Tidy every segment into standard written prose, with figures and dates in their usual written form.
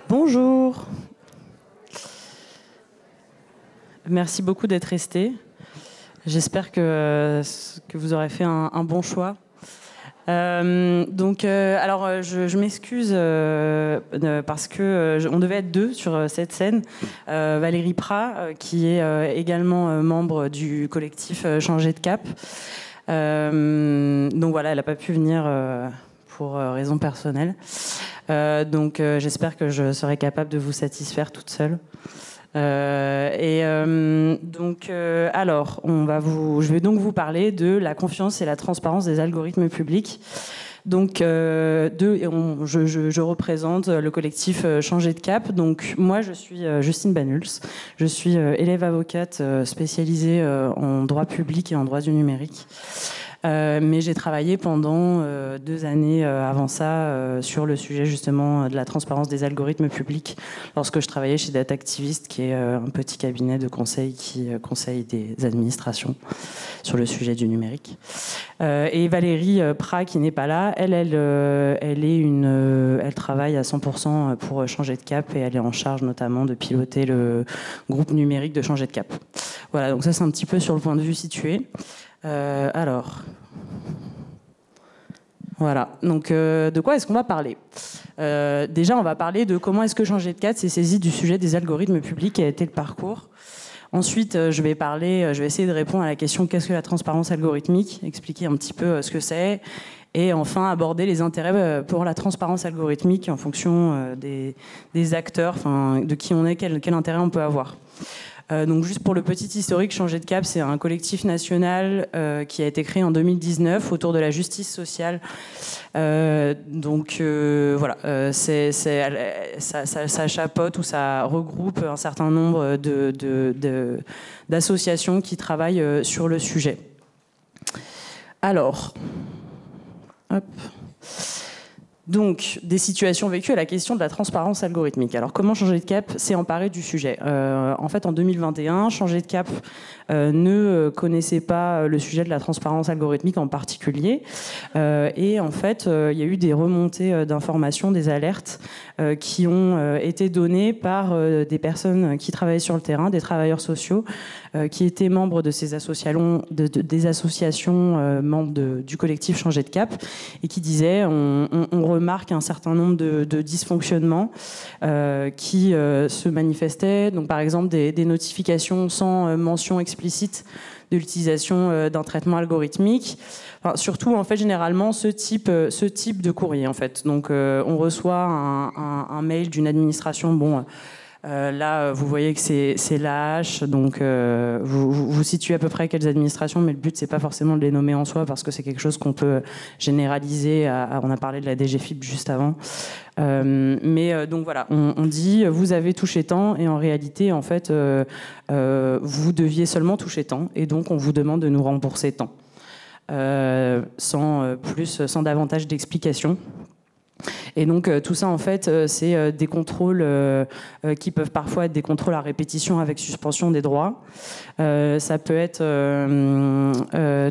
Bonjour. Merci beaucoup d'être resté. J'espère que vous aurez fait un bon choix. Je m'excuse parce que on devait être deux sur cette scène. Valérie Prat, qui est également membre du collectif Changer de Cap. Donc voilà, elle n'a pas pu venir pour raisons personnelles. J'espère que je serai capable de vous satisfaire toute seule. Je vais donc vous parler de la confiance et la transparence des algorithmes publics. Je représente le collectif Changer de Cap. Donc moi, je suis Justine Banuls. Je suis élève avocate spécialisée en droit public et en droit du numérique. Mais j'ai travaillé pendant 2 années avant ça sur le sujet justement de la transparence des algorithmes publics lorsque je travaillais chez Data Activist, qui est un petit cabinet de conseil qui conseille des administrations sur le sujet du numérique. Et Valérie Prat, qui n'est pas là, elle travaille à 100% pour Changer de Cap et elle est en charge notamment de piloter le groupe numérique de Changer de Cap. Voilà, donc ça c'est un petit peu sur le point de vue situé. Voilà, donc de quoi est-ce qu'on va parler ? Déjà, on va parler de comment est-ce que Changer de Cap s'est saisi du sujet des algorithmes publics et a été le parcours. Ensuite, je vais essayer de répondre à la question qu'est-ce que la transparence algorithmique, expliquer un petit peu ce que c'est, et enfin aborder les intérêts pour la transparence algorithmique en fonction des acteurs, de qui on est, quel intérêt on peut avoir. Donc juste pour le petit historique, Changer de Cap, c'est un collectif national qui a été créé en 2019 autour de la justice sociale. Ça chapeaute ou ça regroupe un certain nombre d'associations qui travaillent sur le sujet. Alors, hop. Donc, des situations vécues à la question de la transparence algorithmique. Alors, comment Changer de Cap s'est emparé du sujet ? En fait, en 2021, Changer de Cap ne connaissait pas le sujet de la transparence algorithmique en particulier. Et en fait, il y a eu des remontées d'informations, des alertes qui ont été données par des personnes qui travaillaient sur le terrain, des travailleurs sociaux, qui étaient membres de ces associations, des associations membres du collectif Changer de Cap, et qui disaient on remarque un certain nombre de dysfonctionnements qui se manifestaient. Donc, par exemple, des notifications sans mention explicite de l'utilisation d'un traitement algorithmique. Enfin, surtout, en fait, généralement, ce type de courrier, en fait. Donc, on reçoit un mail d'une administration. Bon. Là, vous voyez que c'est l'AH, donc vous situez à peu près quelles administrations, mais le but, c'est pas forcément de les nommer en soi, parce que c'est quelque chose qu'on peut généraliser. On a parlé de la DGFiP juste avant. Donc voilà, on dit, vous avez touché tant, et en réalité, en fait, vous deviez seulement toucher tant, et donc on vous demande de nous rembourser tant, sans davantage d'explications. Et donc tout ça, en fait, c'est des contrôles qui peuvent parfois être des contrôles à répétition avec suspension des droits. Ça peut être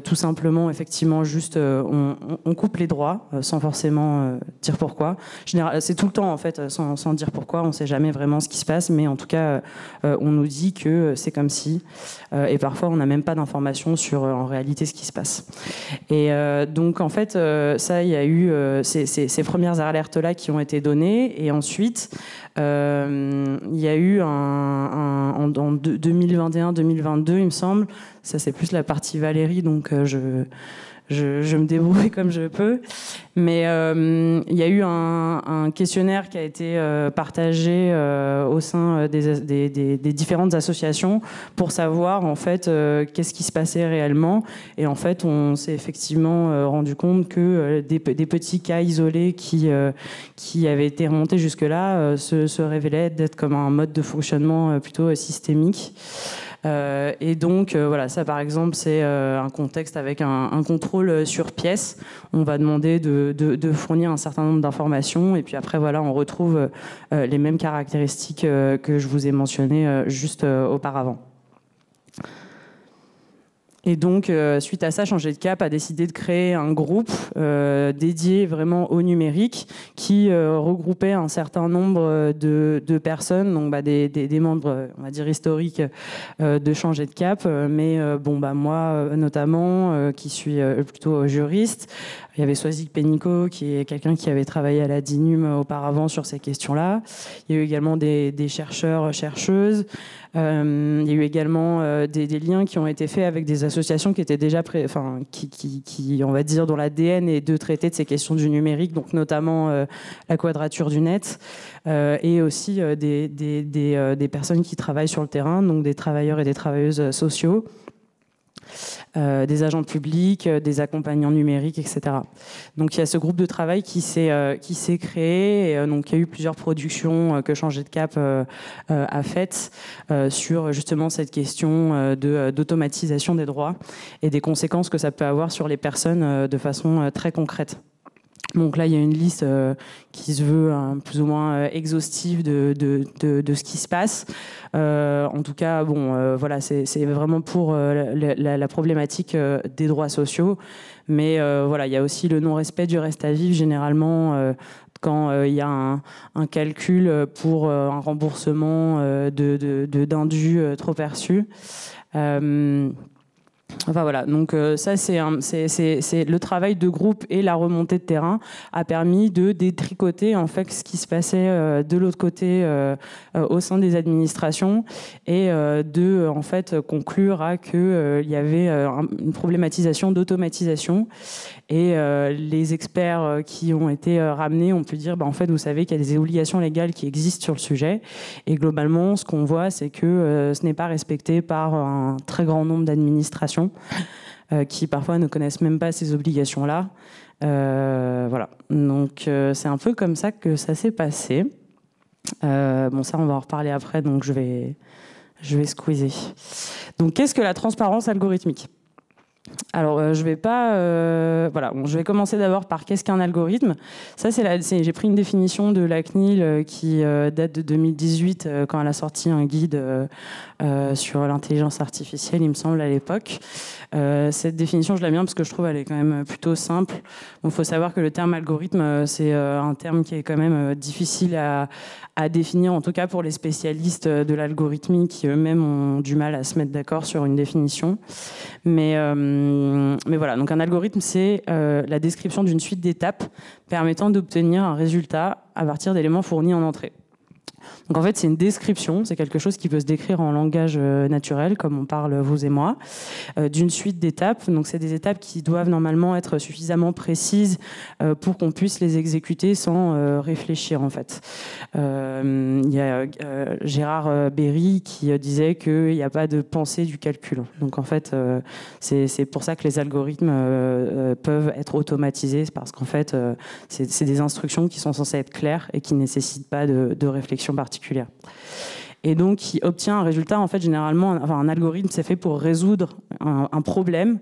tout simplement, effectivement, juste on coupe les droits sans forcément dire pourquoi. C'est tout le temps, en fait, sans dire pourquoi. On ne sait jamais vraiment ce qui se passe, mais en tout cas, on nous dit que c'est comme si. Et parfois, on n'a même pas d'informations sur en réalité ce qui se passe. Et donc, en fait, ça, il y a eu ces premières alertes-là qui ont été données. Et ensuite, il y a eu en 2021-2022, il me semble. Ça, c'est plus la partie Valérie, donc je me débrouille comme je peux. Mais il y a eu un questionnaire qui a été partagé au sein des différentes associations pour savoir, en fait, qu'est-ce qui se passait réellement. Et en fait, on s'est effectivement rendu compte que des petits cas isolés qui avaient été remontés jusque-là se révélaient d'être comme un mode de fonctionnement plutôt systémique. Et donc, voilà, ça par exemple, c'est un contexte avec un contrôle sur pièce. On va demander de fournir un certain nombre d'informations, et puis après, voilà, on retrouve les mêmes caractéristiques que je vous ai mentionnées juste auparavant. Et donc, suite à ça, Changer de Cap a décidé de créer un groupe dédié vraiment au numérique qui regroupait un certain nombre de personnes, donc des membres, on va dire, historiques de Changer de Cap. Mais moi, notamment, qui suis plutôt juriste, il y avait Soazic Pénicaud, qui est quelqu'un qui avait travaillé à la DINUM auparavant sur ces questions-là. Il y a eu également des chercheurs, chercheuses. Il y a eu également des liens qui ont été faits avec des associations qui étaient déjà, qui, on va dire, dont l'ADN est de traiter de ces questions du numérique, donc notamment la Quadrature du Net, et aussi des personnes qui travaillent sur le terrain, donc des travailleurs et des travailleuses sociaux. Des agents publics, des accompagnants numériques, etc. Donc il y a ce groupe de travail qui s'est créé. Et, donc il y a eu plusieurs productions que Changer de Cap a faites sur justement cette question d'automatisation des droits et des conséquences que ça peut avoir sur les personnes de façon très concrète. Donc là, il y a une liste qui se veut plus ou moins exhaustive de ce qui se passe. En tout cas, voilà, c'est vraiment pour la problématique des droits sociaux. Mais voilà, il y a aussi le non-respect du reste à vivre, généralement, quand il y a un calcul pour un remboursement d'indus trop perçus. Enfin voilà, donc ça c'est le travail de groupe et la remontée de terrain a permis de détricoter en fait ce qui se passait de l'autre côté au sein des administrations et de en fait conclure à que il y avait une problématisation d'automatisation et les experts qui ont été ramenés ont pu dire en fait vous savez qu'il y a des obligations légales qui existent sur le sujet et globalement ce qu'on voit c'est que ce n'est pas respecté par un très grand nombre d'administrations qui parfois ne connaissent même pas ces obligations-là. Voilà. Donc c'est un peu comme ça que ça s'est passé. Ça on va en reparler après, donc je vais squeezer. Donc qu'est-ce que la transparence algorithmique ? Alors, je vais pas. Voilà, je vais commencer d'abord par qu'est-ce qu'un algorithme. Ça, j'ai pris une définition de la CNIL qui date de 2018 quand elle a sorti un guide sur l'intelligence artificielle, il me semble à l'époque. Cette définition, je l'aime bien parce que je trouve elle est quand même plutôt simple. Il faut savoir que le terme algorithme, c'est un terme qui est quand même difficile à définir, en tout cas pour les spécialistes de l'algorithmie qui eux-mêmes ont du mal à se mettre d'accord sur une définition. Mais voilà, donc un algorithme, c'est la description d'une suite d'étapes permettant d'obtenir un résultat à partir d'éléments fournis en entrée. Donc en fait, c'est une description, c'est quelque chose qui peut se décrire en langage naturel, comme on parle vous et moi, d'une suite d'étapes. Donc c'est des étapes qui doivent normalement être suffisamment précises pour qu'on puisse les exécuter sans réfléchir en fait. Il y a Gérard Berry qui disait qu'il n'y a pas de pensée du calcul. Donc en fait, c'est pour ça que les algorithmes peuvent être automatisés, parce qu'en fait, c'est des instructions qui sont censées être claires et qui ne nécessitent pas de réflexion particulière. Et donc, il obtient un résultat, en fait, généralement, un algorithme, c'est fait pour résoudre un problème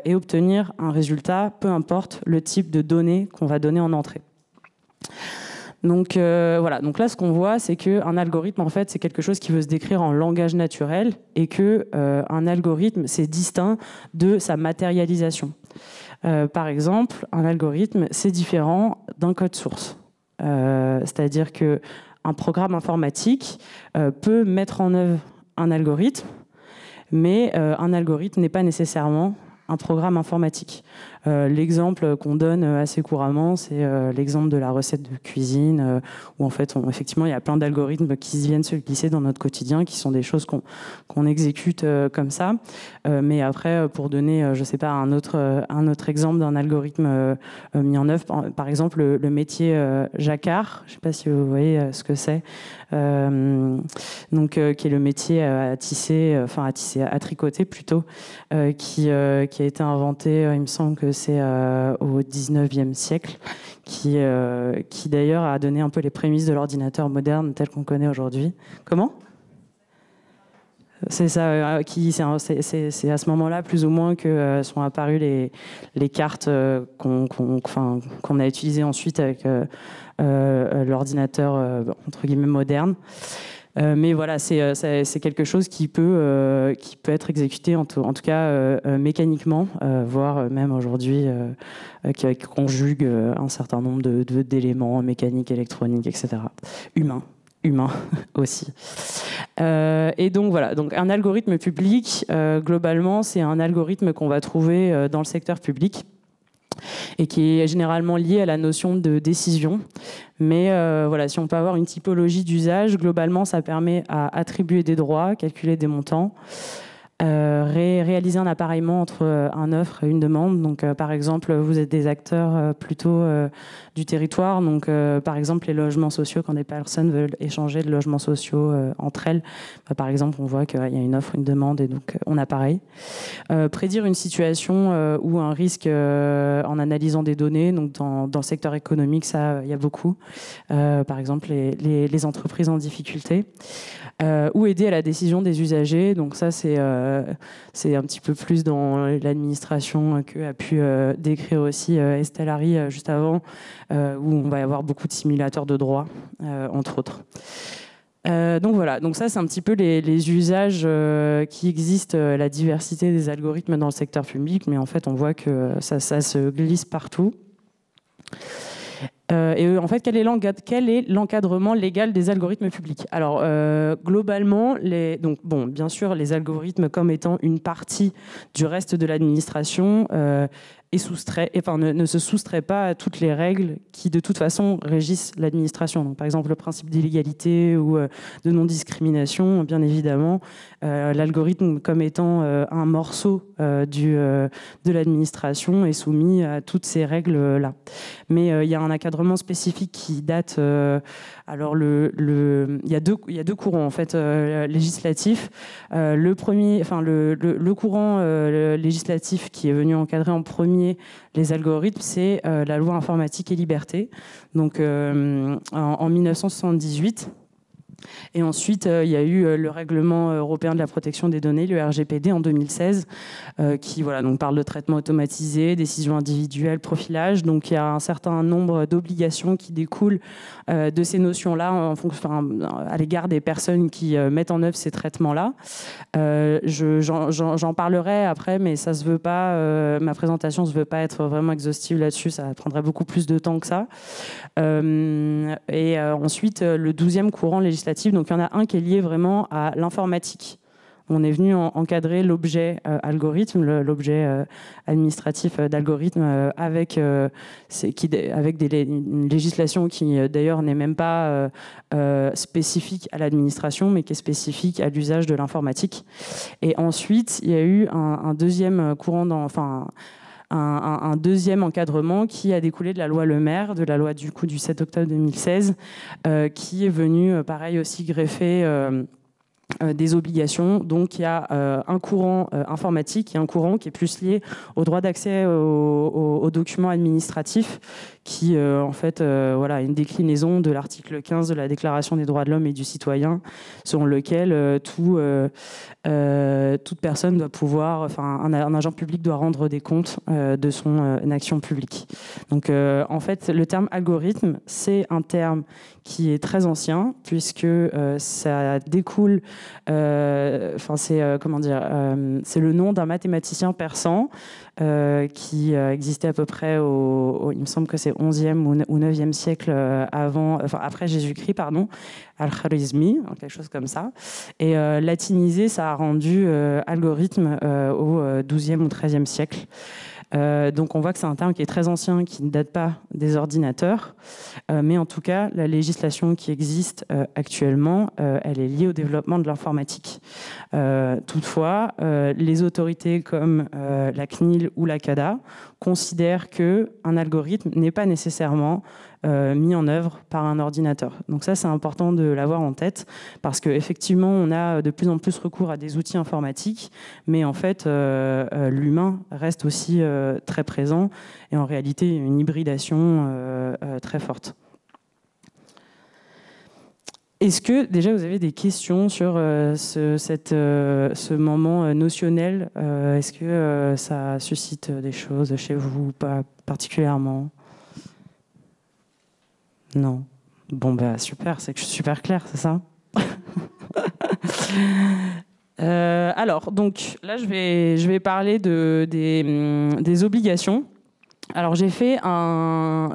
et obtenir un résultat, peu importe le type de données qu'on va donner en entrée. Donc, voilà. Donc là, ce qu'on voit, c'est qu'un algorithme, en fait, c'est quelque chose qui veut se décrire en langage naturel et qu'un algorithme, c'est distinct de sa matérialisation. Par exemple, un algorithme, c'est différent d'un code source. C'est-à-dire que un programme informatique peut mettre en œuvre un algorithme, mais un algorithme n'est pas nécessairement un programme informatique. L'exemple qu'on donne assez couramment, c'est l'exemple de la recette de cuisine, où en fait, effectivement, il y a plein d'algorithmes qui viennent se glisser dans notre quotidien, qui sont des choses qu'on exécute comme ça. Mais après, pour donner, je sais pas, un autre exemple d'un algorithme mis en œuvre, par exemple, le métier jacquard, je sais pas si vous voyez ce que c'est, donc qui est le métier à tricoter plutôt, qui a été inventé, il me semble que c'est au 19e siècle, qui d'ailleurs a donné un peu les prémices de l'ordinateur moderne tel qu'on connaît aujourd'hui. Comment ? C'est ça, c'est à ce moment-là plus ou moins que sont apparues les cartes qu'on a utilisées ensuite avec l'ordinateur entre guillemets moderne. Mais voilà, c'est quelque chose qui peut être exécuté, en tout cas mécaniquement, voire même aujourd'hui, qui conjugue un certain nombre d'éléments mécaniques, électroniques, etc. Humain aussi. Et donc voilà, donc un algorithme public, globalement, c'est un algorithme qu'on va trouver dans le secteur public et qui est généralement lié à la notion de décision. Mais voilà, si on peut avoir une typologie d'usage, globalement, ça permet à attribuer des droits, calculer des montants, réaliser un appareillement entre un offre et une demande. Donc, par exemple, vous êtes des acteurs plutôt du territoire. Donc, par exemple, les logements sociaux, quand des personnes veulent échanger de logements sociaux entre elles, par exemple, on voit qu'il y a une offre, une demande, et donc on appareille. Prédire une situation ou un risque en analysant des données. Donc, dans le secteur économique, ça, il y a beaucoup. Par exemple, les entreprises en difficulté. Ou aider à la décision des usagers. Donc ça, c'est un petit peu plus dans l'administration que a pu décrire aussi Estelle Harry juste avant, où on va y avoir beaucoup de simulateurs de droit, entre autres. Donc voilà, donc ça c'est un petit peu les usages qui existent, la diversité des algorithmes dans le secteur public, mais en fait on voit que ça se glisse partout. Et en fait, quel est l'encadrement légal des algorithmes publics? Alors, globalement, bien sûr, les algorithmes comme étant une partie du reste de l'administration ne se soustrait pas à toutes les règles qui, de toute façon, régissent l'administration. Donc, par exemple, le principe d'égalité ou de non-discrimination, bien évidemment, l'algorithme comme étant un morceau de l'administration est soumis à toutes ces règles-là. Mais il y a un encadrement spécifique qui date. Alors, il y a deux courants en fait législatifs. Le courant législatif qui est venu encadrer en premier les algorithmes, c'est la loi informatique et liberté, donc en 1978. Et ensuite, il y a eu le règlement européen de la protection des données, le RGPD, en 2016, qui donc parle de traitement automatisé, décision individuelle, profilage. Donc, il y a un certain nombre d'obligations qui découlent de ces notions-là à l'égard des personnes qui mettent en œuvre ces traitements-là. J'en parlerai après, mais ça se veut pas. Ma présentation ne se veut pas être vraiment exhaustive là-dessus. Ça prendrait beaucoup plus de temps que ça. Ensuite, le 12e courant législatif. Donc, il y en a un qui est lié vraiment à l'informatique. On est venu encadrer l'objet algorithme, l'objet administratif d'algorithme avec une législation qui d'ailleurs n'est même pas spécifique à l'administration, mais qui est spécifique à l'usage de l'informatique. Et ensuite, il y a eu un deuxième courant un deuxième encadrement qui a découlé de la loi Le Maire, de la loi du 7 octobre 2016, qui est venu, pareil, aussi greffer des obligations. Donc il y a un courant informatique et un courant qui est plus lié au droit d'accès aux documents administratifs, qui en fait est une déclinaison de l'article 15 de la Déclaration des droits de l'homme et du citoyen, selon lequel toute personne doit pouvoir, un agent public doit rendre des comptes de son action publique. Donc en fait, le terme algorithme, c'est un terme qui est très ancien, puisque ça découle, c'est le nom d'un mathématicien persan qui existait à peu près il me semble que c'est 11e ou 9e siècle après Jésus-Christ, Al-Khwarizmi, quelque chose comme ça. Et latinisé, ça a rendu algorithme au 12e ou 13e siècle. Donc on voit que c'est un terme qui est très ancien, qui ne date pas des ordinateurs, mais en tout cas la législation qui existe actuellement, elle est liée au développement de l'informatique. Toutefois, les autorités comme la CNIL ou la CADA considèrent qu'un algorithme n'est pas nécessairement mis en œuvre par un ordinateur. Donc ça, c'est important de l'avoir en tête, parce qu'effectivement, on a de plus en plus recours à des outils informatiques, mais en fait, l'humain reste aussi très présent, et en réalité, une hybridation très forte. Est-ce que déjà vous avez des questions sur ce moment notionnel? Est-ce que ça suscite des choses chez vous, pas particulièrement? Non. Bon, super, c'est super clair, c'est ça? Alors, donc là, je vais parler des obligations. Alors j'ai fait un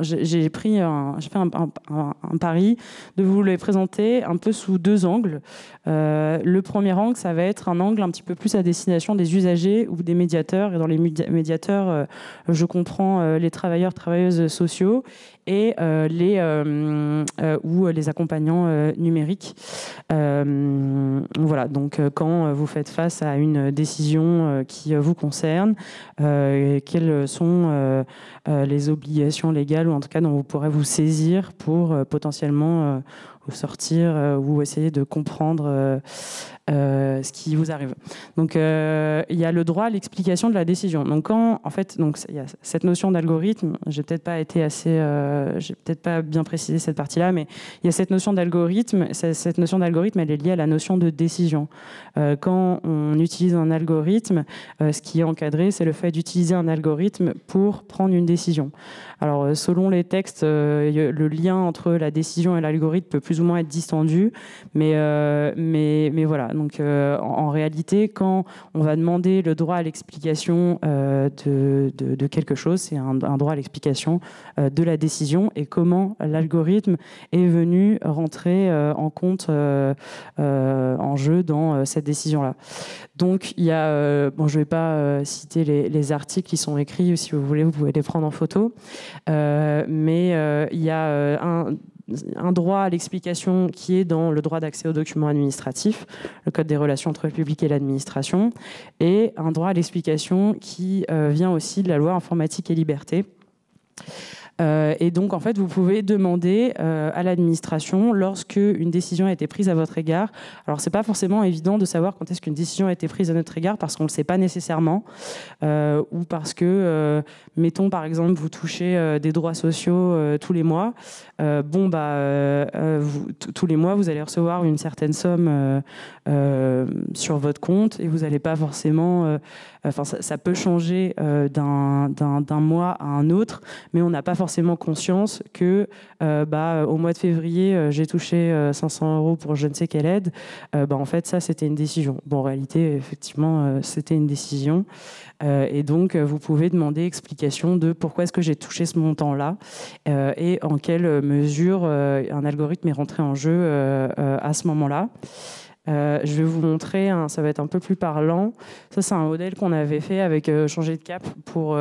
pari de vous les présenter un peu sous deux angles. Le premier angle, ça va être un angle un petit peu plus à destination des usagers ou des médiateurs. Et dans les médiateurs, je comprends les travailleurs, travailleuses sociaux et les accompagnants numériques. Voilà, donc quand vous faites face à une décision qui vous concerne, quelles sont les obligations légales, ou en tout cas dont vous pourrez vous saisir pour potentiellement vous sortir ou essayer de comprendre ce qui vous arrive. Donc il y a le droit à l'explication de la décision. Donc quand en fait il y a cette notion d'algorithme, j'ai peut-être pas bien précisé cette partie-là, mais il y a cette notion d'algorithme. Cette notion d'algorithme, elle est liée à la notion de décision. Quand on utilise un algorithme, ce qui est encadré, c'est le fait d'utiliser un algorithme pour prendre une décision. Alors selon les textes, le lien entre la décision et l'algorithme peut plus ou moins être distendu, mais voilà. Donc en réalité, quand on va demander le droit à l'explication de quelque chose, c'est un droit à l'explication de la décision et comment l'algorithme est venu rentrer en compte, en jeu dans cette décision-là. Donc il y a, je ne vais pas citer les articles qui sont écrits, si vous voulez, vous pouvez les prendre en photo, mais il y a un droit à l'explication qui est dans le droit d'accès aux documents administratifs, le Code des relations entre le public et l'administration, et un droit à l'explication qui vient aussi de la loi informatique et liberté. Et donc, en fait, vous pouvez demander à l'administration, lorsque une décision a été prise à votre égard. Alors, c'est pas forcément évident de savoir quand est-ce qu'une décision a été prise à notre égard, parce qu'on le sait pas nécessairement, ou parce que, mettons par exemple, vous touchez des droits sociaux tous les mois. Tous les mois, vous allez recevoir une certaine somme sur votre compte, et vous n'allez pas forcément. Ça peut changer d'un mois à un autre, mais on n'a pas forcément conscience que au mois de février, j'ai touché 500 € pour je ne sais quelle aide. En fait, ça, c'était une décision. Bon, en réalité, effectivement, c'était une décision. Et donc, vous pouvez demander explication de pourquoi est-ce que j'ai touché ce montant-là et en quelle mesure un algorithme est rentré en jeu à ce moment-là. Je vais vous montrer, ça va être un peu plus parlant. Ça, c'est un modèle qu'on avait fait avec Changer de Cap pour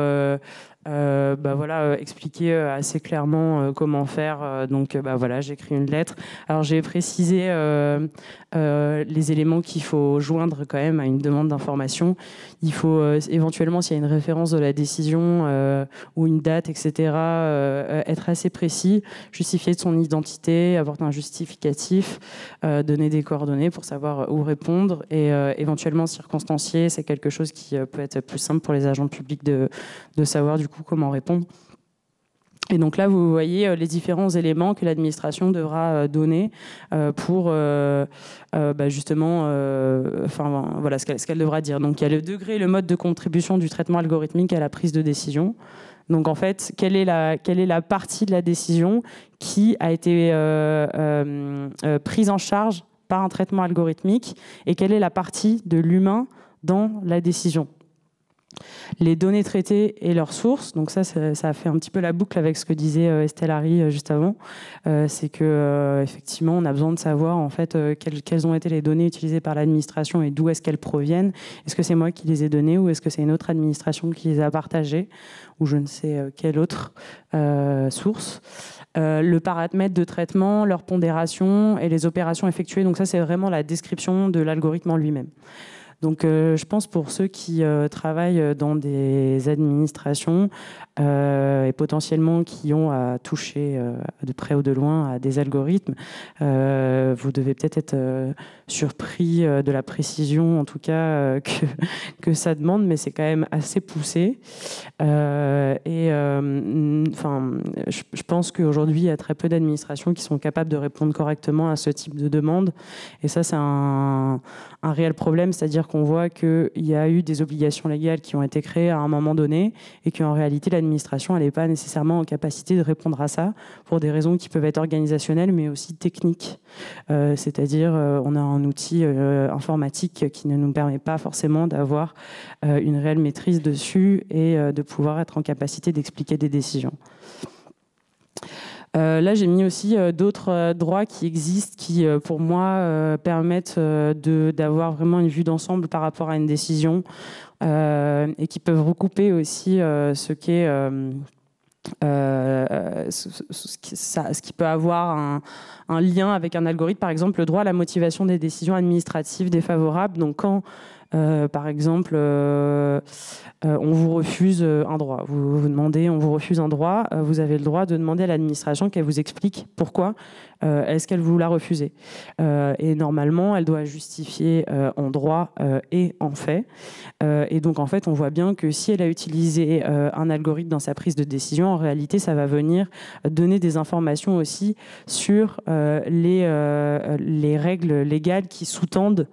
expliquer assez clairement comment faire. Donc, j'ai écrit une lettre. Alors, j'ai précisé les éléments qu'il faut joindre quand même à une demande d'information. Il faut éventuellement, s'il y a une référence de la décision ou une date, etc., être assez précis, justifier de son identité, apporter un justificatif, donner des coordonnées pour savoir où répondre, et éventuellement circonstancier. C'est quelque chose qui peut être plus simple pour les agents publics de savoir du coup comment répondre. Et donc là, vous voyez les différents éléments que l'administration devra donner pour ce qu'elle devra dire. Donc il y a le degré et le mode de contribution du traitement algorithmique à la prise de décision. Donc en fait, quelle est la partie de la décision qui a été prise en charge par un traitement algorithmique, et quelle est la partie de l'humain dans la décision. Les données traitées et leurs sources, donc ça a fait un petit peu la boucle avec ce que disait Estelle Harry juste avant. C'est que effectivement, on a besoin de savoir en fait quelles ont été les données utilisées par l'administration et d'où est-ce qu'elles proviennent. Est-ce que c'est moi qui les ai données, ou est-ce que c'est une autre administration qui les a partagées, ou je ne sais quelle autre source. Le paramètre de traitement, leur pondération et les opérations effectuées. Donc ça, c'est vraiment la description de l'algorithme en lui-même. Donc je pense pour ceux qui travaillent dans des administrations et potentiellement qui ont à toucher de près ou de loin à des algorithmes, vous devez peut-être être surpris de la précision, en tout cas, que ça demande, mais c'est quand même assez poussé. Je pense qu'aujourd'hui, il y a très peu d'administrations qui sont capables de répondre correctement à ce type de demande. Et ça, c'est un réel problème, c'est-à-dire qu'on voit qu'il y a eu des obligations légales qui ont été créées à un moment donné et qu'en réalité, l'administration n'est pas nécessairement en capacité de répondre à ça pour des raisons qui peuvent être organisationnelles mais aussi techniques. C'est-à-dire on a un outil informatique qui ne nous permet pas forcément d'avoir une réelle maîtrise dessus et de pouvoir être en capacité d'expliquer des décisions. Là, j'ai mis aussi d'autres droits qui existent, qui, pour moi, permettent d'avoir vraiment une vue d'ensemble par rapport à une décision et qui peuvent recouper aussi ce qu'est ce qui peut avoir un lien avec un algorithme. Par exemple, le droit à la motivation des décisions administratives défavorables. Donc, quand par exemple, on vous refuse un droit. Vous demandez, on vous refuse un droit. Vous avez le droit de demander à l'administration qu'elle vous explique pourquoi est-ce qu'elle vous l'a refusé. Et normalement, elle doit justifier en droit et en fait. Et donc, en fait, on voit bien que si elle a utilisé un algorithme dans sa prise de décision, en réalité, ça va venir donner des informations aussi sur les règles légales qui sous-tendent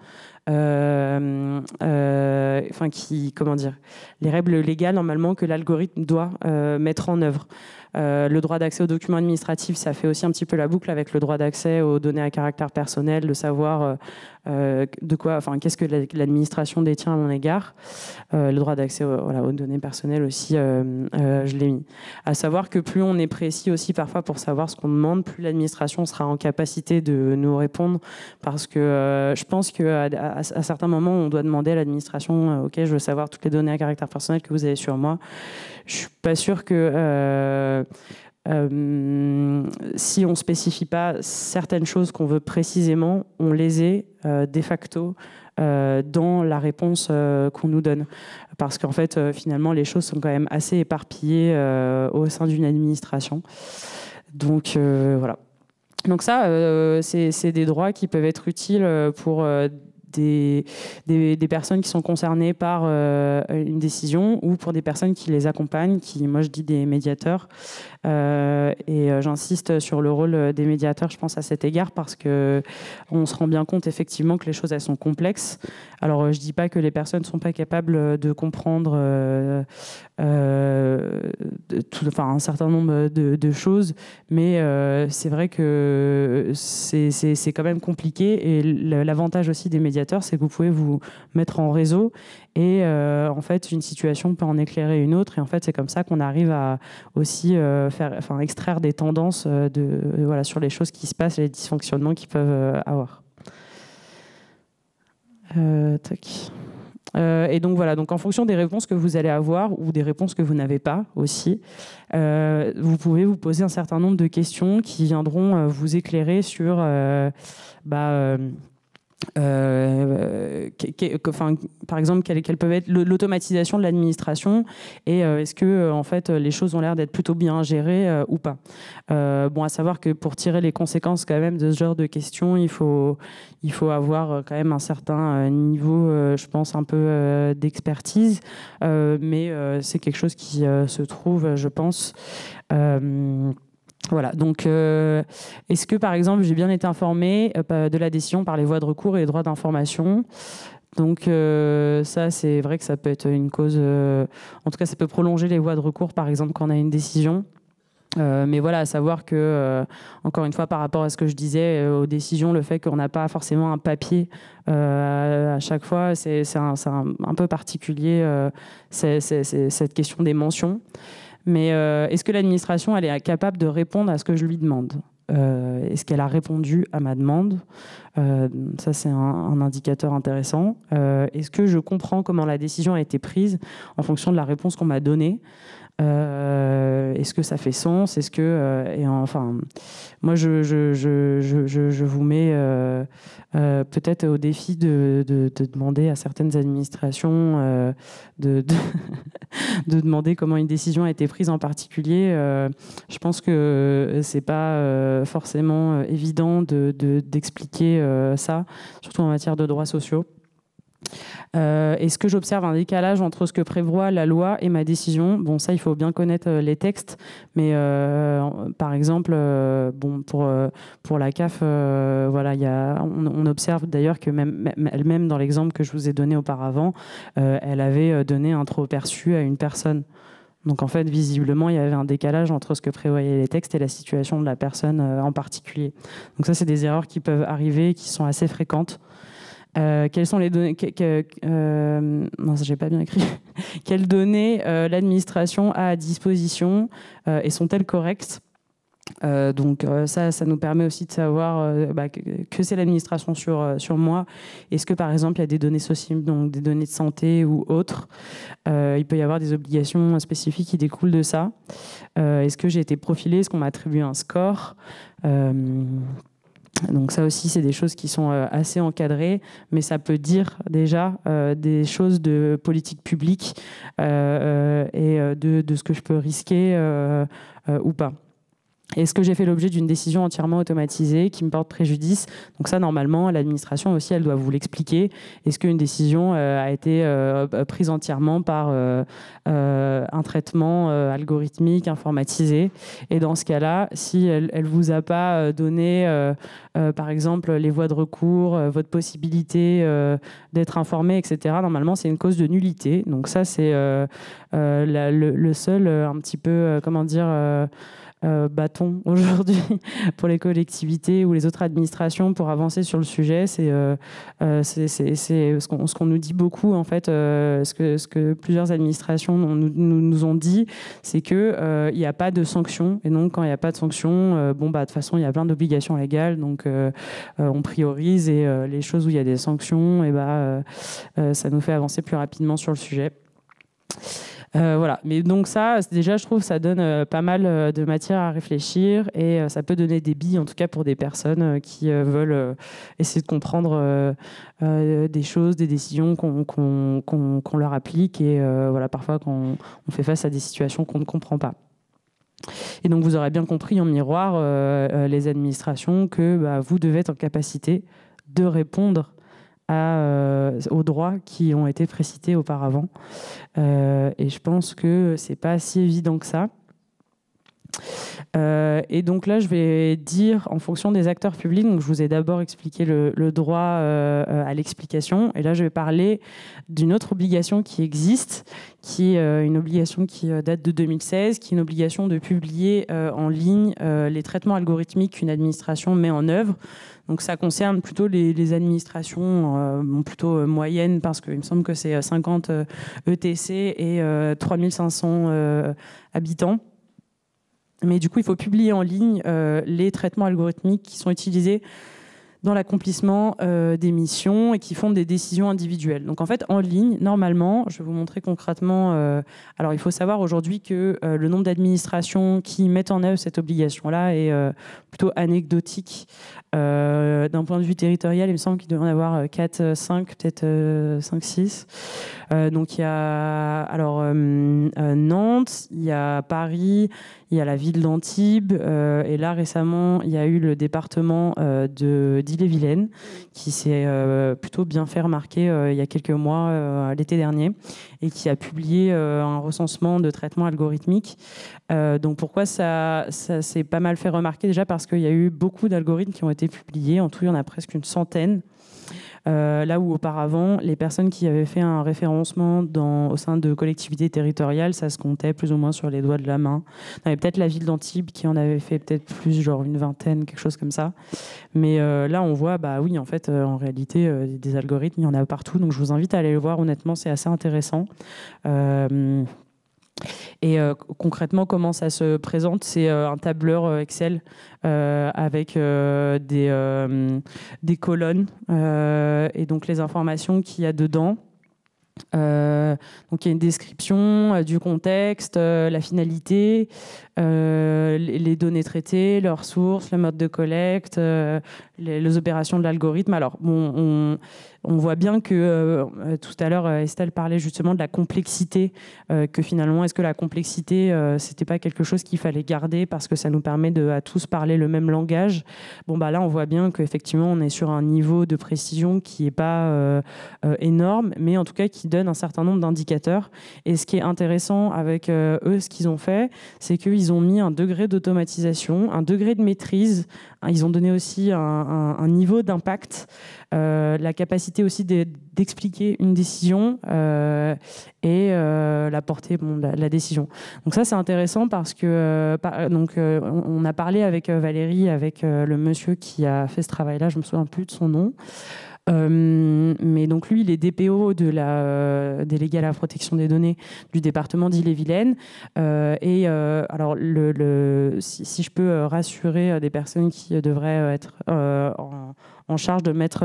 comment dire, les règles légales normalement que l'algorithme doit mettre en œuvre. Le droit d'accès aux documents administratifs, ça fait aussi un petit peu la boucle avec le droit d'accès aux données à caractère personnel, de savoir qu'est-ce que l'administration détient à mon égard. Le droit d'accès aux données personnelles aussi, je l'ai mis. À savoir que plus on est précis aussi parfois pour savoir ce qu'on demande, plus l'administration sera en capacité de nous répondre, parce que je pense qu'à certains moments, on doit demander à l'administration OK, je veux savoir toutes les données à caractère personnel que vous avez sur moi. Je suis pas sûre que si on spécifie pas certaines choses qu'on veut précisément, on les ait de facto dans la réponse qu'on nous donne. Parce qu'en fait, finalement, les choses sont quand même assez éparpillées au sein d'une administration. Donc, voilà. Donc ça, c'est des droits qui peuvent être utiles pour des personnes qui sont concernées par une décision ou pour des personnes qui les accompagnent, qui, moi je dis des médiateurs. Et j'insiste sur le rôle des médiateurs, je pense, à cet égard, parce qu'on se rend bien compte effectivement que les choses, elles sont complexes. Alors, je dis pas que les personnes ne sont pas capables de comprendre un certain nombre de choses, mais c'est vrai que c'est quand même compliqué. Et l'avantage aussi des médiateurs, c'est que vous pouvez vous mettre en réseau et en fait, une situation peut en éclairer une autre. Et en fait, c'est comme ça qu'on arrive à aussi extraire des tendances sur les choses qui se passent et les dysfonctionnements qu'ils peuvent avoir. Et donc voilà, donc en fonction des réponses que vous allez avoir ou des réponses que vous n'avez pas aussi, vous pouvez vous poser un certain nombre de questions qui viendront vous éclairer sur par exemple, quelle peut être l'automatisation de l'administration et est-ce que en fait les choses ont l'air d'être plutôt bien gérées ou pas. Bon, à savoir que pour tirer les conséquences quand même de ce genre de questions, il faut avoir quand même un certain niveau, je pense, un peu d'expertise, mais c'est quelque chose qui se trouve, je pense. Voilà, donc est-ce que par exemple j'ai bien été informée de la décision par les voies de recours et les droits d'information? Donc ça, c'est vrai que ça peut être une cause, en tout cas ça peut prolonger les voies de recours par exemple quand on a une décision. Mais voilà, à savoir que, encore une fois, par rapport à ce que je disais aux décisions, le fait qu'on n'a pas forcément un papier à chaque fois, c'est un peu particulier, cette question des mentions. Mais est-ce que l'administration, elle est capable de répondre à ce que je lui demande ? Est-ce qu'elle a répondu à ma demande ? Ça, c'est un indicateur intéressant. Est-ce que je comprends comment la décision a été prise en fonction de la réponse qu'on m'a donnée ? Est-ce que ça fait sens ? Est-ce que moi je vous mets peut-être au défi de demander à certaines administrations de demander comment une décision a été prise en particulier. Je pense que c'est pas forcément évident d'expliquer ça, surtout en matière de droits sociaux. Est-ce que j'observe un décalage entre ce que prévoit la loi et ma décision ? Bon, ça, il faut bien connaître les textes, mais par exemple, pour la CAF, on observe d'ailleurs que elle-même, dans l'exemple que je vous ai donné auparavant, elle avait donné un trop perçu à une personne. Donc en fait, visiblement, il y avait un décalage entre ce que prévoyaient les textes et la situation de la personne en particulier. Donc ça, c'est des erreurs qui peuvent arriver, qui sont assez fréquentes. Quelles sont les données non, ça j'ai pas bien écrit. Quelles données l'administration a à disposition et sont-elles correctes? Donc ça nous permet aussi de savoir que c'est l'administration sur moi. Est-ce que par exemple il y a des données sociales, donc des données de santé ou autres? Il peut y avoir des obligations spécifiques qui découlent de ça. Est-ce que j'ai été profilée? Est-ce qu'on m'a attribué un score? Donc ça aussi, c'est des choses qui sont assez encadrées, mais ça peut dire déjà des choses de politique publique et de ce que je peux risquer ou pas. Est-ce que j'ai fait l'objet d'une décision entièrement automatisée qui me porte préjudice? Donc ça, normalement, l'administration aussi, elle doit vous l'expliquer. Est-ce qu'une décision a été prise entièrement par un traitement algorithmique, informatisé? Et dans ce cas-là, si elle ne vous a pas donné, par exemple, les voies de recours, votre possibilité d'être informé, etc., normalement, c'est une cause de nullité. Donc ça, c'est le seul, un petit peu, comment dire... bâton aujourd'hui pour les collectivités ou les autres administrations pour avancer sur le sujet. C'est ce qu'on nous dit beaucoup, en fait, ce que plusieurs administrations nous ont dit, c'est qu'il n'y a pas de sanctions. Et donc, quand il n'y a pas de sanctions, de toute façon, il y a plein d'obligations légales. Donc, on priorise et les choses où il y a des sanctions, ça nous fait avancer plus rapidement sur le sujet. Voilà, mais donc ça, déjà, je trouve que ça donne pas mal de matière à réfléchir et ça peut donner des billes, en tout cas pour des personnes qui veulent essayer de comprendre des choses, des décisions qu'on leur applique et voilà, parfois quand on fait face à des situations qu'on ne comprend pas. Et donc vous aurez bien compris en miroir, les administrations, que vous devez être en capacité de répondre aux droits qui ont été précités auparavant. Et je pense que c'est pas si évident que ça. Et donc là, je vais dire en fonction des acteurs publics. Donc je vous ai d'abord expliqué le droit à l'explication. Et là, je vais parler d'une autre obligation qui existe, qui est une obligation qui date de 2016, qui est une obligation de publier en ligne les traitements algorithmiques qu'une administration met en œuvre. Donc ça concerne plutôt les administrations plutôt moyennes, parce qu'il me semble que c'est 50 ETC et 3500 habitants. Mais du coup, il faut publier en ligne les traitements algorithmiques qui sont utilisés dans l'accomplissement des missions et qui font des décisions individuelles. Donc en fait, en ligne, normalement, je vais vous montrer concrètement... alors il faut savoir aujourd'hui que le nombre d'administrations qui mettent en œuvre cette obligation-là est plutôt anecdotique. D'un point de vue territorial, il me semble qu'il doit y en avoir 4, 5, peut-être 5, 6. Donc il y a Nantes, il y a Paris, il y a la ville d'Antibes, et là récemment il y a eu le département d'Ille-et-Vilaine qui s'est plutôt bien fait remarquer il y a quelques mois, l'été dernier, et qui a publié un recensement de traitements algorithmiques. Donc pourquoi ça s'est pas mal fait remarquer? Déjà parce qu'il y a eu beaucoup d'algorithmes qui ont été publiés, en tout il y en a presque une centaine. Là où auparavant, les personnes qui avaient fait un référencement au sein de collectivités territoriales, ça se comptait plus ou moins sur les doigts de la main. Il y avait peut-être la ville d'Antibes qui en avait fait peut-être plus, genre une vingtaine, quelque chose comme ça. Mais là, on voit, oui, en fait, en réalité, des algorithmes, il y en a partout. Donc, je vous invite à aller le voir. Honnêtement, c'est assez intéressant. Et concrètement, comment ça se présente? C'est un tableur Excel avec des colonnes et donc les informations qu'il y a dedans. Donc il y a une description du contexte, la finalité, les données traitées, leurs sources, le mode de collecte, les opérations de l'algorithme. Alors bon, on voit bien que tout à l'heure Estelle parlait justement de la complexité, que finalement est-ce que la complexité c'était pas quelque chose qu'il fallait garder parce que ça nous permet à tous parler le même langage. Bon là on voit bien qu'effectivement on est sur un niveau de précision qui est pas énorme, mais en tout cas qui donne un certain nombre d'indicateurs. Et ce qui est intéressant avec eux, ce qu'ils ont fait, c'est qu'ils ont mis un degré d'automatisation, un degré de maîtrise, ils ont donné aussi un niveau d'impact, la capacité aussi d'expliquer une décision et la portée de la décision. Donc ça, c'est intéressant parce que on a parlé avec Valérie, avec le monsieur qui a fait ce travail-là, je me souviens plus de son nom. Mais donc lui, il est DPO de la délégué à la protection des données du département d'Ille-et-Vilaine. Alors, si je peux rassurer des personnes qui devraient être en charge de mettre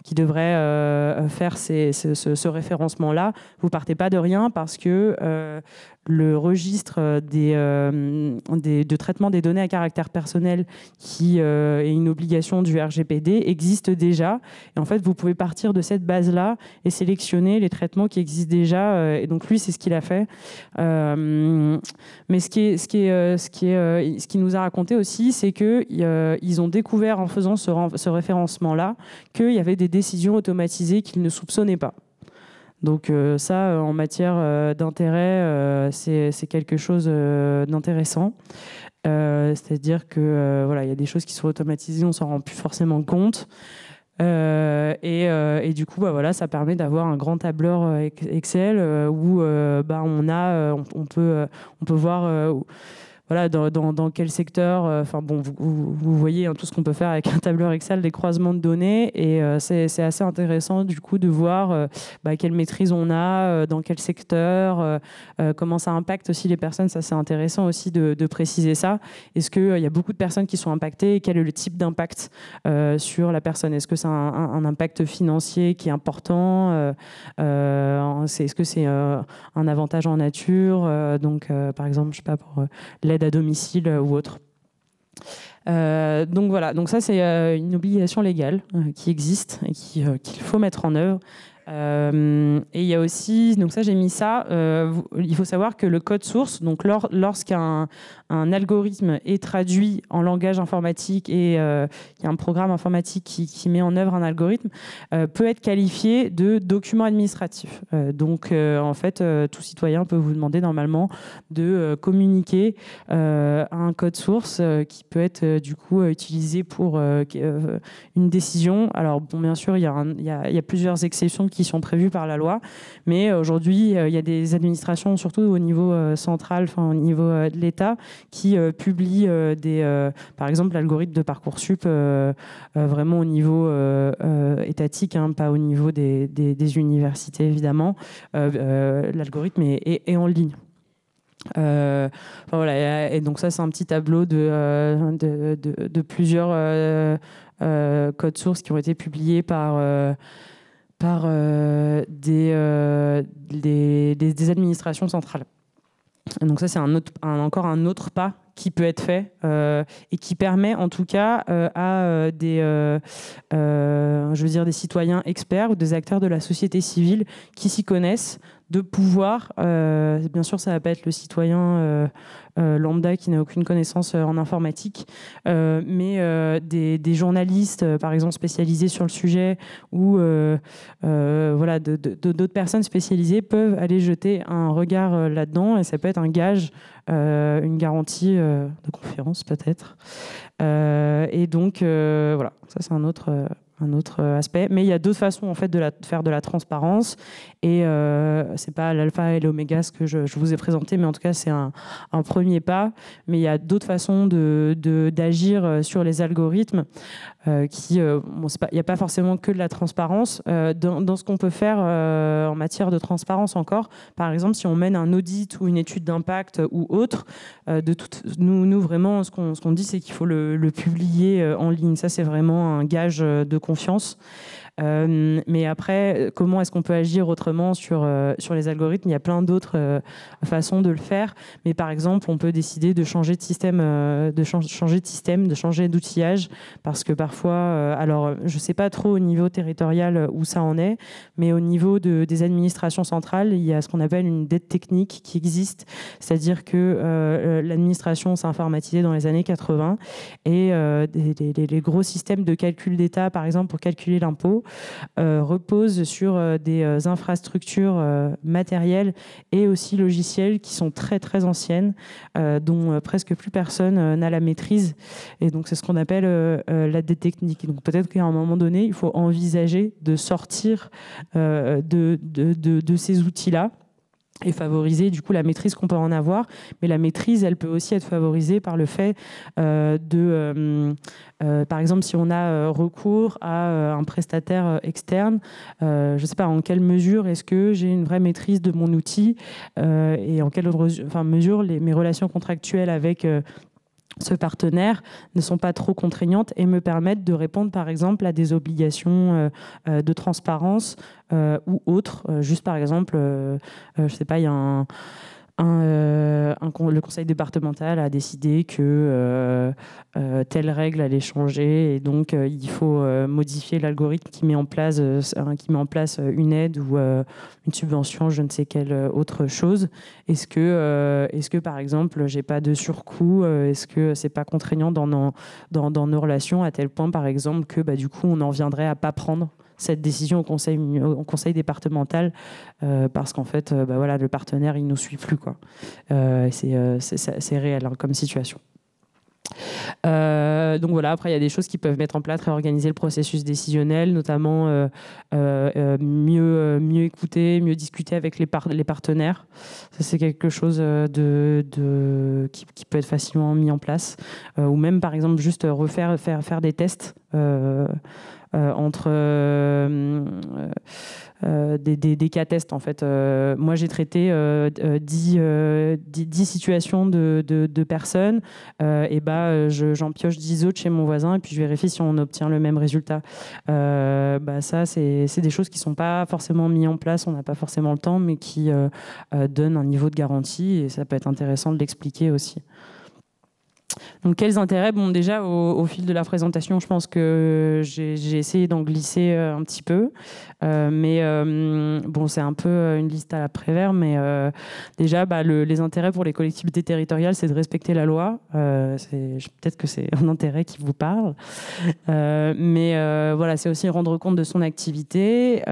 qui devraient faire ce référencement-là, vous partez pas de rien parce que le registre de traitement des données à caractère personnel, qui est une obligation du RGPD, existe déjà. Et en fait, vous pouvez partir de cette base-là et sélectionner les traitements qui existent déjà. Et donc lui, c'est ce qu'il a fait. Mais ce qui nous a raconté aussi, c'est que ils ont découvert en faisant ce référencement-là qu'il y avait des décisions automatisées qu'ils ne soupçonnaient pas. Donc ça, en matière d'intérêt, c'est quelque chose d'intéressant. C'est-à-dire que voilà, il y a des choses qui sont automatisées, on s'en rend plus forcément compte. Et du coup, voilà, ça permet d'avoir un grand tableur Excel où on peut voir. Voilà, dans quel secteur. Enfin bon, vous voyez tout ce qu'on peut faire avec un tableur Excel, des croisements de données, et c'est assez intéressant du coup de voir quelle maîtrise on a, dans quel secteur, comment ça impacte aussi les personnes. Ça, c'est intéressant aussi de préciser ça. Est-ce qu'il y a beaucoup de personnes qui sont impactées et quel est le type d'impact sur la personne? Est-ce que c'est un impact financier qui est important? Est-ce que c'est un avantage en nature? Donc, par exemple, je sais pas, pour l'aide à domicile ou autre. Donc voilà, donc ça c'est une obligation légale qui existe et qu'il faut mettre en œuvre. Et il y a aussi, donc ça j'ai mis ça, il faut savoir que le code source, donc lorsqu'un algorithme est traduit en langage informatique et il y a un programme informatique qui met en œuvre un algorithme, peut être qualifié de document administratif. Donc en fait, tout citoyen peut vous demander normalement de communiquer un code source qui peut être du coup utilisé pour une décision. Alors bon, bien sûr, il y a plusieurs exceptions qui sont prévues par la loi, mais aujourd'hui, il y a des administrations, surtout au niveau central, enfin au niveau de l'État, qui publient par exemple, l'algorithme de Parcoursup vraiment au niveau étatique, pas au niveau des universités, évidemment. L'algorithme est en ligne. Voilà, et donc ça, c'est un petit tableau de plusieurs codes sources qui ont été publiés par des administrations centrales. Et donc ça, c'est encore un autre pas qui peut être fait et qui permet en tout cas à des citoyens experts ou des acteurs de la société civile qui s'y connaissent de pouvoir, bien sûr ça va pas être le citoyen lambda qui n'a aucune connaissance en informatique, mais des journalistes par exemple spécialisés sur le sujet ou voilà, d'autres personnes spécialisées peuvent aller jeter un regard là-dedans, et ça peut être un gage, une garantie de confiance peut-être. Et donc voilà, ça c'est un autre aspect, mais il y a d'autres façons en fait de faire de la transparence, et c'est pas l'alpha et l'oméga ce que je vous ai présenté, mais en tout cas c'est un premier pas. Mais il y a d'autres façons d'agir sur les algorithmes il n'y a pas forcément que de la transparence. Dans ce qu'on peut faire en matière de transparence encore, par exemple si on mène un audit ou une étude d'impact ou autre, nous vraiment ce qu'on dit, c'est qu'il faut le publier en ligne. Ça c'est vraiment un gage de confiance. Mais après, comment est-ce qu'on peut agir autrement sur les algorithmes? Il y a plein d'autres façons de le faire. Mais par exemple, on peut décider de changer de système, de changer d'outillage, parce que parfois, alors je ne sais pas trop au niveau territorial où ça en est, mais au niveau des administrations centrales, il y a ce qu'on appelle une dette technique qui existe, c'est-à-dire que l'administration s'est informatisée dans les années 80 et les gros systèmes de calcul d'État, par exemple pour calculer l'impôt, repose sur des infrastructures matérielles et aussi logicielles qui sont très très anciennes, dont presque plus personne n'a la maîtrise. Et donc c'est ce qu'on appelle la dette technique. Donc peut-être qu'à un moment donné, il faut envisager de sortir de ces outils-là et favoriser du coup la maîtrise qu'on peut en avoir. Mais la maîtrise, elle peut aussi être favorisée par le fait par exemple, si on a recours à un prestataire externe, je ne sais pas en quelle mesure est-ce que j'ai une vraie maîtrise de mon outil et en quelle mesure mes relations contractuelles avec ce partenaire ne sont pas trop contraignantes et me permettent de répondre par exemple à des obligations de transparence ou autres. Juste par exemple, je sais pas, il y a le conseil départemental a décidé que telle règle allait changer et donc il faut modifier l'algorithme qui met en place une aide ou une subvention, je ne sais quelle autre chose. Est-ce que par exemple j'ai pas de surcoût, est-ce que c'est pas contraignant dans nos relations à tel point par exemple que du coup on en viendrait à pas prendre cette décision au conseil départemental parce qu'en fait voilà, le partenaire il nous suit plus quoi. C'est réel comme situation. Donc voilà, après il y a des choses qui peuvent mettre en place, réorganiser le processus décisionnel, notamment mieux écouter, mieux discuter avec les partenaires. Ça c'est quelque chose qui peut être facilement mis en place, ou même par exemple juste faire des tests entre des cas tests en fait. Moi j'ai traité 10 situations de personnes et j'en pioche 10 autres chez mon voisin et puis je vérifie si on obtient le même résultat. Ça c'est des choses qui sont pas forcément mises en place, on n'a pas forcément le temps, mais qui donnent un niveau de garantie et ça peut être intéressant de l'expliquer aussi. Donc, quels intérêts? Bon, déjà, au fil de la présentation, je pense que j'ai essayé d'en glisser un petit peu. Bon, c'est un peu une liste à la Prévert, mais déjà, les intérêts pour les collectivités territoriales, c'est de respecter la loi. Peut-être que c'est un intérêt qui vous parle. Voilà, c'est aussi rendre compte de son activité.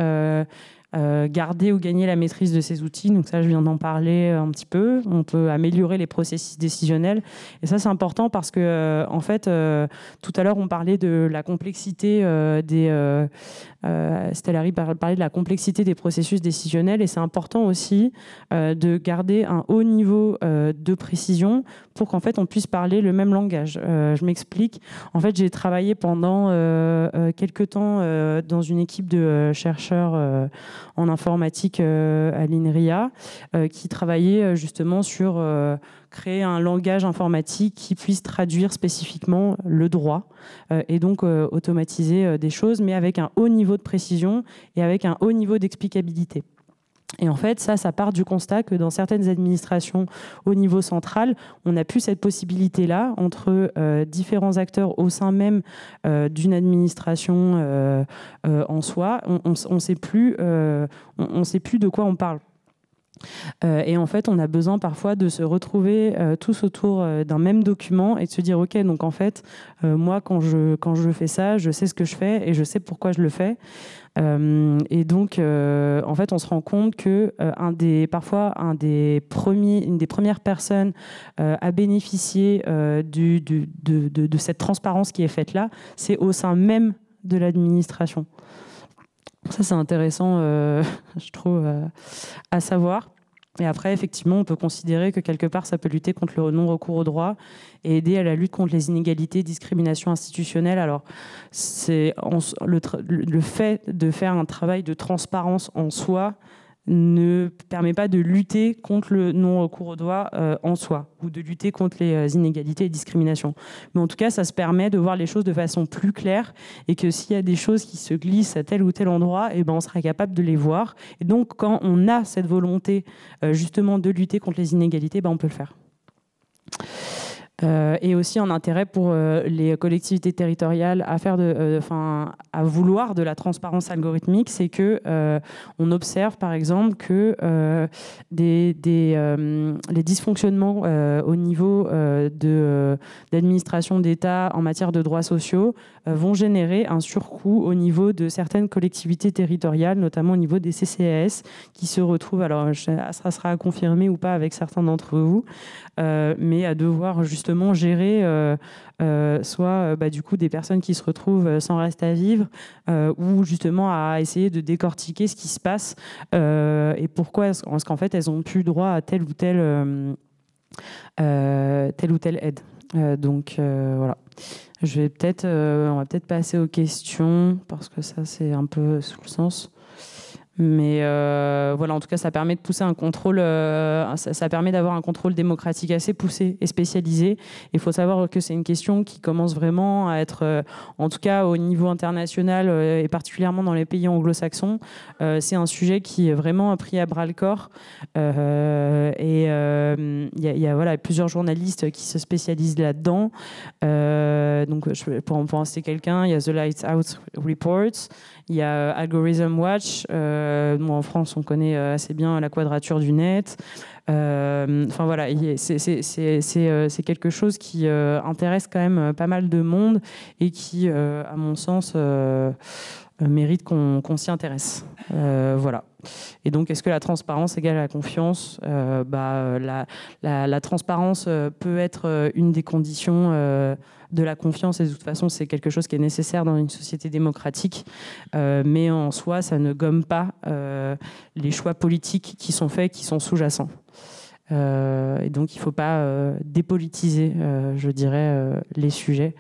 Garder ou gagner la maîtrise de ces outils. Donc ça, je viens d'en parler un petit peu. On peut améliorer les processus décisionnels. Et ça, c'est important parce que, en fait, tout à l'heure, on parlait de la complexité Stellari parlait de la complexité des processus décisionnels. Et c'est important aussi de garder un haut niveau de précision pour qu'en fait, on puisse parler le même langage. Je m'explique. En fait, j'ai travaillé pendant quelques temps dans une équipe de chercheurs en informatique à l'INRIA, qui travaillait justement sur créer un langage informatique qui puisse traduire spécifiquement le droit et donc automatiser des choses, mais avec un haut niveau de précision et avec un haut niveau d'explicabilité. Et en fait, ça part du constat que dans certaines administrations au niveau central, on n'a plus cette possibilité-là entre différents acteurs au sein même d'une administration en soi. On sait plus de quoi on parle. Et en fait, on a besoin parfois de se retrouver tous autour d'un même document et de se dire, OK, donc en fait, moi, quand je fais ça, je sais ce que je fais et je sais pourquoi je le fais. Et donc, en fait, on se rend compte que une des premières personnes à bénéficier de cette transparence qui est faite là, c'est au sein même de l'administration. Ça, c'est intéressant, je trouve, à savoir. Et après, effectivement, on peut considérer que quelque part, ça peut lutter contre le non-recours au droit et aider à la lutte contre les inégalités et discriminations institutionnelles. Alors, c'est le fait de faire un travail de transparence en soi ne permet pas de lutter contre le non-recours au droit en soi ou de lutter contre les inégalités et discriminations. Mais en tout cas, ça se permet de voir les choses de façon plus claire et que s'il y a des choses qui se glissent à tel ou tel endroit, on sera capable de les voir. Et donc, quand on a cette volonté justement de lutter contre les inégalités, on peut le faire. Et aussi un intérêt pour les collectivités territoriales à vouloir de la transparence algorithmique, c'est que on observe par exemple que les dysfonctionnements au niveau d'administration d'État en matière de droits sociaux vont générer un surcoût au niveau de certaines collectivités territoriales, notamment au niveau des CCAS, qui se retrouvent, alors ça sera confirmé ou pas avec certains d'entre vous, mais à devoir justement gérer soit du coup des personnes qui se retrouvent sans reste à vivre ou justement à essayer de décortiquer ce qui se passe et pourquoi est-ce qu'en fait elles ont plus droit à telle ou telle aide. Donc voilà. On va peut-être passer aux questions parce que ça c'est un peu sous le sens. Mais voilà, en tout cas, ça permet de pousser un contrôle, ça permet d'avoir un contrôle démocratique assez poussé et spécialisé. Il faut savoir que c'est une question qui commence vraiment à être, en tout cas au niveau international et particulièrement dans les pays anglo-saxons, c'est un sujet qui est vraiment pris à bras le corps. Et il y a voilà, plusieurs journalistes qui se spécialisent là-dedans. Donc, pour en citer quelqu'un, il y a The Lights Out Reports. Il y a Algorithm Watch. Nous, en France, on connaît assez bien la Quadrature du Net. Enfin voilà, c'est quelque chose qui intéresse quand même pas mal de monde et qui, à mon sens, mérite qu'on s'y intéresse. Voilà. Et donc, est-ce que la transparence égale la confiance ? La transparence peut être une des conditions de la confiance, et de toute façon, c'est quelque chose qui est nécessaire dans une société démocratique. Mais en soi, ça ne gomme pas les choix politiques qui sont faits, qui sont sous-jacents. Et donc, il ne faut pas dépolitiser, je dirais, les sujets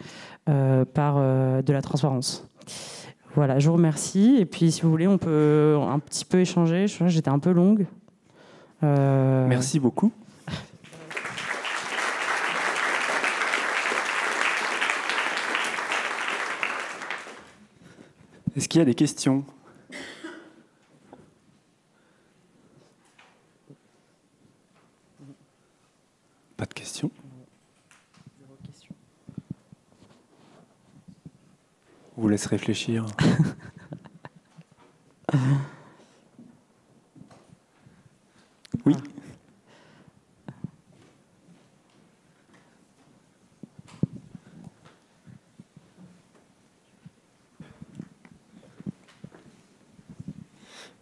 par de la transparence. Voilà, je vous remercie. Et puis, si vous voulez, on peut un petit peu échanger. Je crois que j'étais un peu longue. Merci beaucoup. Est-ce qu'il y a des questions ? Pas de questions ? On vous laisse réfléchir. Oui.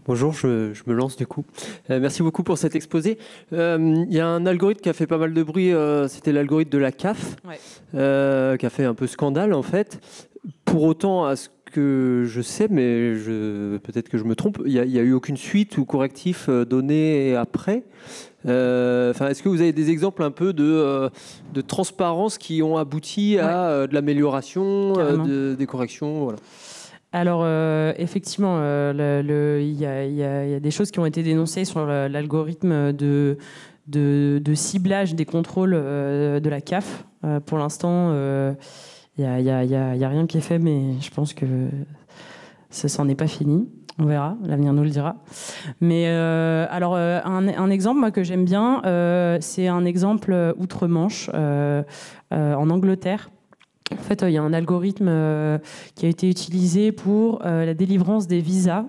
Bonjour, je me lance du coup. Merci beaucoup pour cet exposé. Il y a un algorithme qui a fait pas mal de bruit, c'était l'algorithme de la CAF, ouais. Qui a fait un peu scandale en fait. Pour autant, à ce que je sais, mais peut-être que je me trompe, il n'y a eu aucune suite ou correctif donné après. Est-ce que vous avez des exemples un peu de transparence qui ont abouti à de l'amélioration, des corrections, voilà. Alors, effectivement, il y a des choses qui ont été dénoncées sur l'algorithme de ciblage des contrôles de la CAF. Pour l'instant, il n'y a rien qui est fait, mais je pense que ça n'en est pas fini. On verra, l'avenir nous le dira. Mais alors, un exemple moi, que j'aime bien, c'est un exemple outre-Manche, en Angleterre. En fait, il y a un algorithme qui a été utilisé pour la délivrance des visas.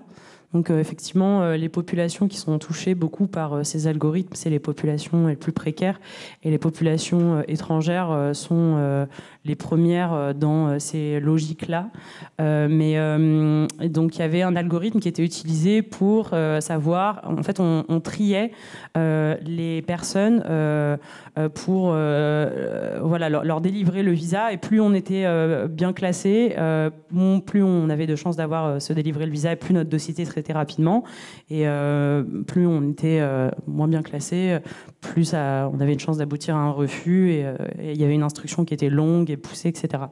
Donc, effectivement, les populations qui sont touchées beaucoup par ces algorithmes, c'est les populations les plus précaires. Et les populations étrangères sont les premières dans ces logiques-là. Donc, il y avait un algorithme qui était utilisé pour savoir... En fait, on triait les personnes pour leur délivrer le visa. Et plus on était bien classé, plus on avait de chances d'avoir se délivrer le visa, et plus notre dossier était traité rapidement. Et plus on était moins bien classé, plus on avait une chance d'aboutir à un refus. Et il y avait une instruction qui était longue et poussée, etc.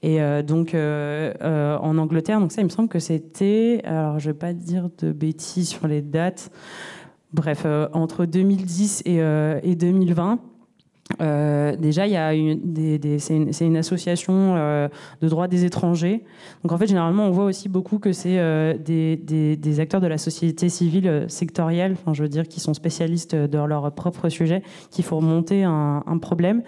Et donc, en Angleterre, donc ça, il me semble que c'était... Alors, je ne vais pas dire de bêtises sur les dates. Bref, entre 2010 et 2020, Déjà, il y a c'est une association de droit des étrangers. Donc en fait, généralement, on voit aussi beaucoup que c'est des acteurs de la société civile sectorielle, enfin, je veux dire, qui sont spécialistes dans leur propre sujet, qui font remonter un problème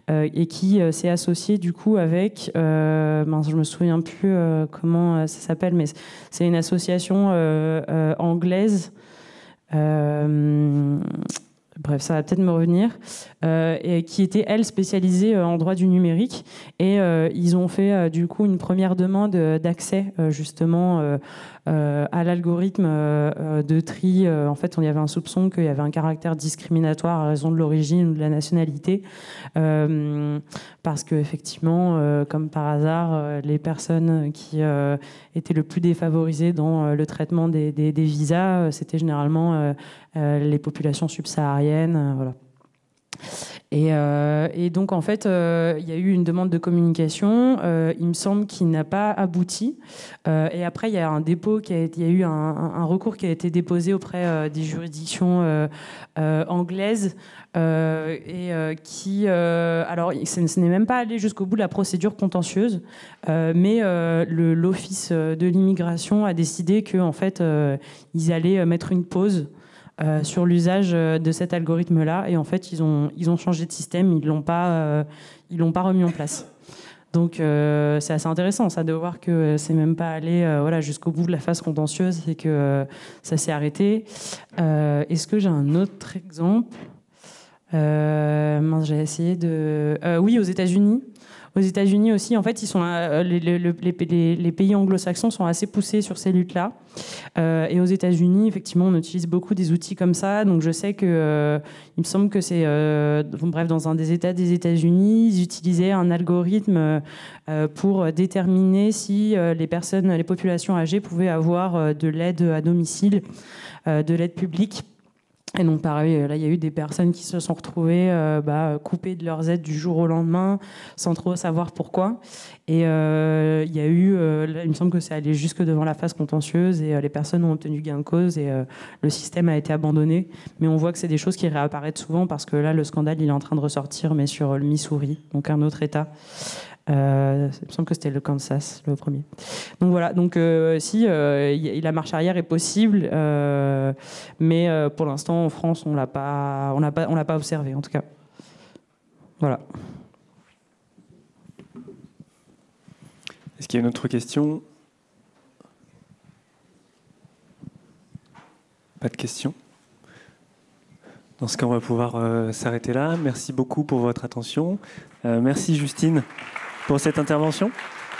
et qui s'est associé du coup avec, je me souviens plus comment ça s'appelle, mais c'est une association anglaise. Bref, ça va peut-être me revenir, et qui était, elle, spécialisée en droit du numérique. Et ils ont fait, du coup, une première demande d'accès, justement, à l'algorithme de tri. En fait, il y avait un soupçon qu'il y avait un caractère discriminatoire à raison de l'origine ou de la nationalité. Parce qu'effectivement, comme par hasard, les personnes qui étaient le plus défavorisées dans le traitement des visas, c'était généralement les populations subsahariennes. Voilà. Et donc, en fait, il y a eu une demande de communication, il me semble qu'il n'a pas abouti. Et après, il y a un dépôt, il y a eu un recours qui a été déposé auprès des juridictions anglaises, qui... alors, ce n'est même pas allé jusqu'au bout de la procédure contentieuse, mais l'Office de l'immigration a décidé qu'en fait, ils allaient mettre une pause sur l'usage de cet algorithme-là, et en fait ils ont changé de système, ils l'ont pas remis en place. Donc c'est assez intéressant ça, de voir que c'est même pas allé jusqu'au bout de la phase contentieuse et que ça s'est arrêté. Est-ce que j'ai un autre exemple? J'ai essayé de... oui, aux États-Unis. Aux États-Unis aussi, en fait, ils sont, les pays anglo-saxons sont assez poussés sur ces luttes-là. Et aux États-Unis, effectivement, on utilise beaucoup des outils comme ça. Donc, je sais que, il me semble que c'est, dans un des États des États-Unis, ils utilisaient un algorithme pour déterminer si les populations âgées pouvaient avoir de l'aide à domicile, de l'aide publique. Et donc pareil, là il y a eu des personnes qui se sont retrouvées coupées de leurs aides du jour au lendemain, sans trop savoir pourquoi. Et il y a eu, il me semble que c'est allé jusque devant la phase contentieuse, et les personnes ont obtenu gain de cause, et le système a été abandonné. Mais on voit que c'est des choses qui réapparaissent souvent, parce que là le scandale il est en train de ressortir, mais sur le Missouri, donc un autre État. Il me semble que c'était le Kansas, le premier. Donc voilà, donc la marche arrière est possible, mais pour l'instant en France on l'a pas observé en tout cas. Voilà. Est-ce qu'il y a une autre question? Pas de questions? Dans ce cas, on va pouvoir s'arrêter là. Merci beaucoup pour votre attention. Merci Justine pour cette intervention.